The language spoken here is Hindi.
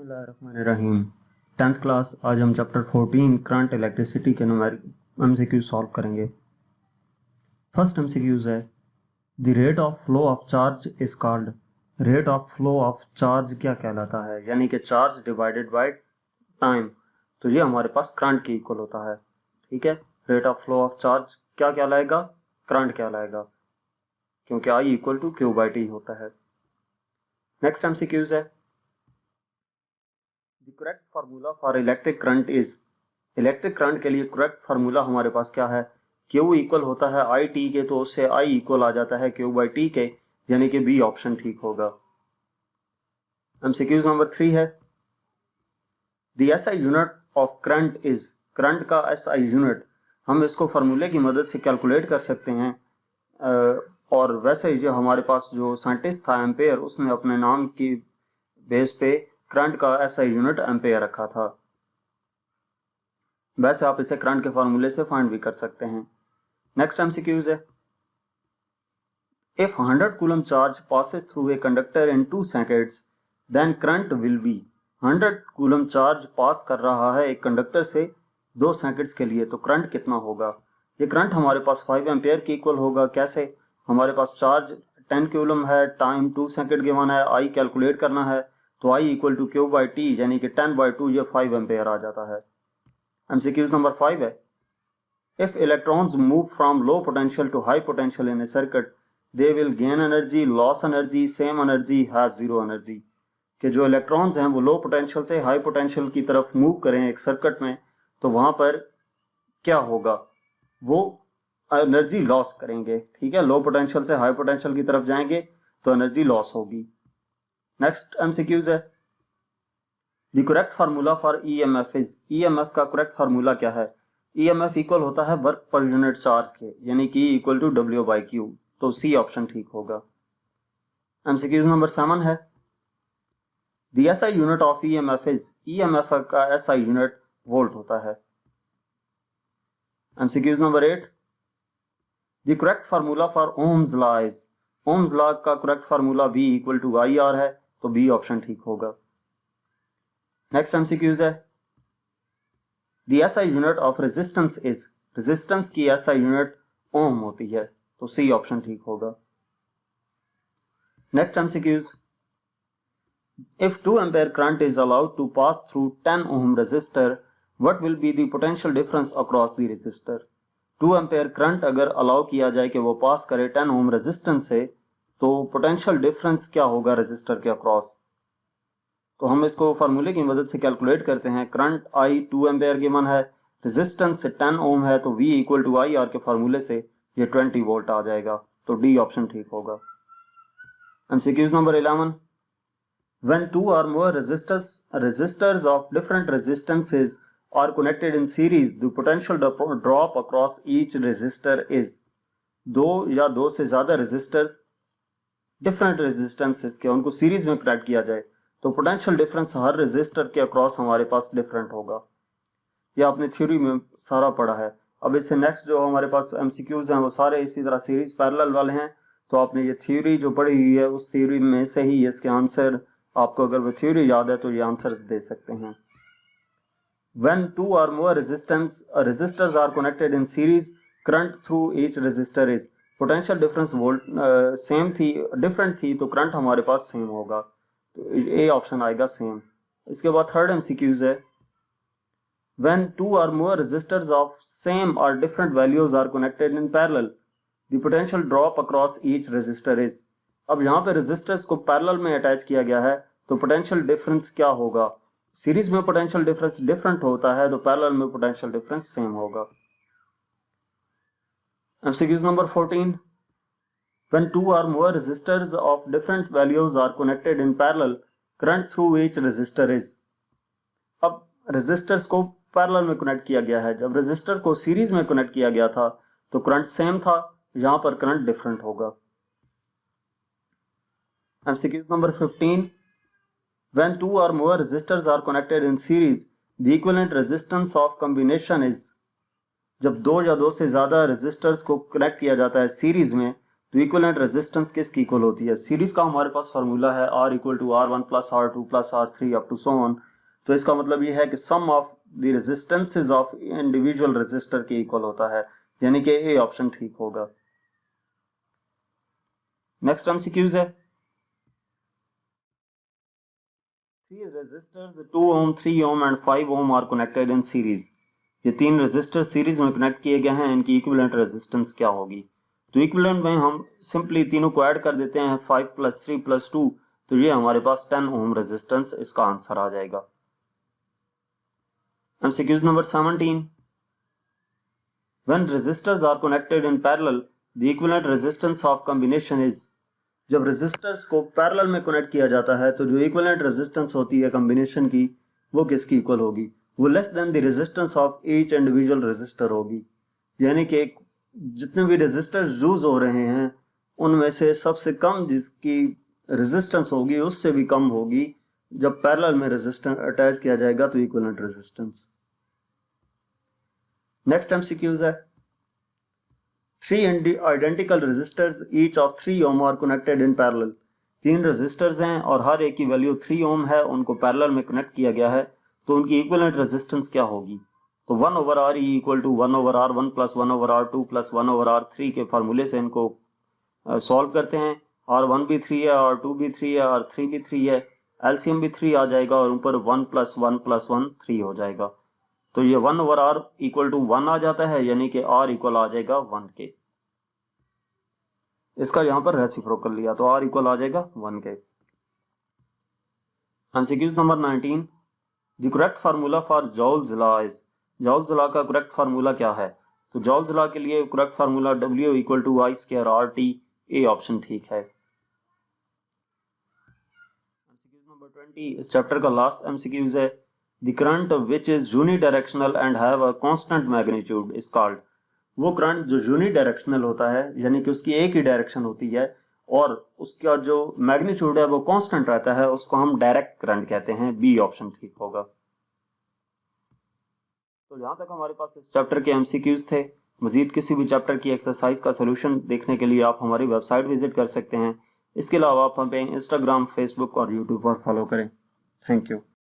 बिस्मिल्लाहिर्रहमानिर्रहीम। 10th क्लास आज हम चैप्टर 14 करंट इलेक्ट्रिसिटी के न्यूमेरिक एमसीक्यू सॉल्व करेंगे। फर्स्ट एमसीक्यूज है the rate of flow of charge is called. Rate of flow of charge क्या कहलाता है, यानी कि चार्ज डिवाइडेड बाय टाइम। तो ये हमारे पास करंट के इक्वल होता है। ठीक है, rate of flow of charge क्या कहलाएगा, करंट कहलाएगा, क्योंकि I equal to q by t होता है। नेक्स्ट एमसीक्यूज है the correct formula for electric current is. Electric current के लिए करेक्ट फार्मूला हमारे पास क्या है, क्यू इक्वल होता है आई टी के, तो उससे आई इक्वल आ जाता है क्यू बाई टी के, यानी कि बी ऑप्शन ठीक होगा। एमसीक्यूज नंबर 3 है the SI unit of current is. Current का एसआई यूनिट हम इसको फार्मूले की मदद से कैलकुलेट कर सकते हैं, और वैसे जो हमारे पास जो साइंटिस्ट था एम्पेयर, उसने अपने नाम की बेस पे करंट का एसआई यूनिट एम्पेयर रखा था। वैसे आप इसे करंट के फार्मूले से फाइंड भी कर सकते हैं। नेक्स्ट एमसीक्यूज है if 100 coulomb charge passes through a conductor in 2 seconds then current will be. 100 coulomb charge pass कर रहा है एक कंडक्टर से 2 सेकंड्स के लिए, तो करंट कितना होगा। ये करंट हमारे पास 5 एम्पेयर के इक्वल होगा। कैसे, हमारे पास चार्ज 10 कूलम है, टाइम 2 सेकंड गिवन है, आई कैलकुलेट करना है, तो I equal to q by t, यानी कि 10/2 ये 5 एम्पेयर आ जाता है। एमसीक्यूज नंबर 5 है if electrons move from low potential to high potential in a circuit they will gain energy, loss energy, same energy, have zero energy. कि जो इलेक्ट्रॉन्स हैं वो लो पोटेंशियल से हाई पोटेंशियल की तरफ मूव करें एक सर्किट में, तो वहां पर क्या होगा, वो एनर्जी लॉस करेंगे। ठीक है, लो पोटेंशियल से हाई पोटेंशियल की तरफ जाएंगे तो एनर्जी लॉस होगी। नेक्स्ट एमसीक्यूज है the correct formula for EMF is. EMF का करेक्ट फार्मूला क्या है। ईएमएफ इक्वल होता है वर्क पर यूनिट चार्ज के, यानी कि इक्वल टू डब्ल्यू बाई क्यू, तो सी ऑप्शन ठीक होगा। एमसीक्यूज नंबर 7 है the SI unit of EMF is. EMF का एसआई यूनिट वोल्ट होता है। MCQs number 8 the correct formula for Ohm's law is. Ohm's law का correct formula V equal to I R है, तो बी ऑप्शन ठीक होगा। नेक्स्ट एमसीक्यूज है the SI unit of resistance is. Resistance की एसआई यूनिट ओम होती है, तो सी ऑप्शन ठीक होगा। Next MCQs if 2 ampere current is allowed to pass through 10 ohm resistor what will be the potential difference across the resistor. 2 ampere current अगर अलाउ किया जाए कि वो पास करे 10 ओम रेजिस्टेंस से, तो पोटेंशियल डिफरेंस क्या होगा रेजिस्टर के अक्रॉस। तो हम इसको फार्मूले की मदद से कैलकुलेट करते हैं। करंट आई 2 एम्पेयर गिवन है, रेजिस्टेंस से 10 ओम है, तो V equal to I R के फार्मूले से ये 20 वोल्ट आ जाएगा, तो डी ऑप्शन ठीक होगा। MCQs number 11 when 2 or more resistors of different resistances are connected in series the potential drop across each resistor is। 2 या 2 से ज्यादा रेजिस्टर्स डिफरेंट रेजिस्टेंसेस के उनको सीरीज में कनेक्ट किया जाए, तो पोटेंशियल डिफरेंस हर रेजिस्टर के अक्रॉस हमारे पास डिफरेंट होगा। यह आपने थ्योरी में सारा पढ़ा है। अब इससे नेक्स्ट जो हमारे पास एमसीक्यूज हैं वो सारे इसी तरह सीरीज पैरेलल वाले हैं, तो आपने ये थ्योरी जो पढ़ी हुई है उस थ्योरी में से ही इसके आंसर, आपको अगर वो थ्योरी याद है तो ये आंसर दे सकते हैं। When 2 or more resistors are connected in series, current through each resistor is। Potential difference volt same थी, डिफरेंट थी, तो करंट हमारे पास सेम होगा, तो ए ऑप्शन आएगा सेम। इसके बाद थर्ड एमसीक्यूज है When 2 or more resistors of same or different values are connected in parallel, the potential drop across each resistor is। अब यहाँ पे रेजिस्टर्स को पैरेलल में अटैच किया गया है, तो पोटेंशियल डिफरेंस क्या होगा। सीरीज में पोटेंशियल डिफरेंस डिफरेंट होता है, तो पैरेलल में पोटेंशियल डिफरेंस सेम होगा। MCQs number 14 When 2 or more resistors of different values are connected in parallel, current through each resistor is। अब रेजिस्टर्स को पैरेलल में कनेक्ट किया गया है, जब रेजिस्टर को सीरीज में कनेक्ट किया गया था तो करंट सेम था, यहां पर करंट डिफरेंट होगा। MCQs number 15 When 2 or more resistors are connected in series, the equivalent resistance of combination is। जब 2 या 2 से ज्यादा रेजिस्टर्स को कनेक्ट किया जाता है सीरीज में, तो इक्विवेलेंट रेजिस्टेंस किसकी इक्वल होती है? सीरीज का हमारे पास फार्मूला है R equal to R1 plus R2 plus R3 up to so on. तो इसका मतलब ये है कि sum of the resistances of individual resistor के इक्वल होता है, यानी कि ए ऑप्शन ठीक होगा। नेक्स्ट एमसीक्यूज है, 3 resistors 2 ohm 3 ohm and 5 ohm are connected in series। ये 3 रेजिस्टर सीरीज में कनेक्ट किए गए हैं, इनकी इक्विवेलेंट रेजिस्टेंस क्या होगी? तो इक्विवेलेंट में हम सिंपली तीनों को ऐड कर देते हैं, 5 + 3 + 2, तो ये हमारे पास 10 ओम रेजिस्टेंस इसका आंसर आ जाएगा। MCQs number 17, when resistors are connected in parallel the equivalent resistance of combination is। जब रेजिस्टर्स को पैरेलल में कनेक्ट किया जाता है तो जो इक्विवेलेंट रेजिस्टेंस होती है कॉम्बिनेशन की, वो किसकी इक्वल होगी? वो less than the resistance of each individual resistor होगी, यानी कि जितने भी रेजिस्टर्स यूज हो रहे हैं उनमें से सबसे कम जिसकी रेजिस्टेंस होगी उससे भी कम होगी जब पैरेलल में रेजिस्टेंस अटैच किया जाएगा, तो इक्विवेलेंट रेजिस्टेंस। नेक्स्ट एमसीक्यूज है, 3 identical resistors each of 3 ohm are connected in parallel। 3 resistors हैं और हर एक की वैल्यू 3 ओम है, उनको पैरेलल में कनेक्ट किया गया है, तो उनकी इक्विवेलेंट रेजिस्टेंस क्या होगी? तो 1/RE equal to 1/R1 plus 1/R2 plus 1/R3 के फार्मूले से इनको सॉल्व करते हैं। R1 भी 3 है, R2 भी 3 है, R3 भी 3 है, एलसीएम भी 3 आ जाएगा और ऊपर 1 + 1 + 1 3 हो जाएगा। तो ये 1/R इक्वल टू 1 आ जाता है, यानी कि R इक्वल आ जाएगा 1 के। इसका यहां पर रेसिप्रोकल लिया तो R इक्वल आ जाएगा 1 के। MCQs number 19, the correct formula for Joule's law is. Joule's law का करेक्ट फार्मूला क्या है? तो जॉल्स लॉ के लिए correct formula W equal to I² RT, A option ठीक है। एमसीक्यूज नंबर 20, इस चैप्टर का लास्ट एमसीक्यूज है, the current which is unidirectional and have a constant magnitude is called. वो करंट जो यूनिडायरेक्शनल होता है, यानी कि उसकी एक ही डायरेक्शन होती है और उसका जो मैग्नीट्यूड है वो कांस्टेंट रहता है, उसको हम डायरेक्ट करंट कहते हैं। बी ऑप्शन ठीक होगा। तो यहाँ तक हमारे पास इस चैप्टर के एमसीक्यूज थे। मजीद किसी भी चैप्टर की एक्सरसाइज का सोल्यूशन देखने के लिए आप हमारी वेबसाइट विजिट कर सकते हैं। इसके अलावा आप हमें इंस्टाग्राम, फेसबुक और यूट्यूब पर फॉलो करें। Thank you.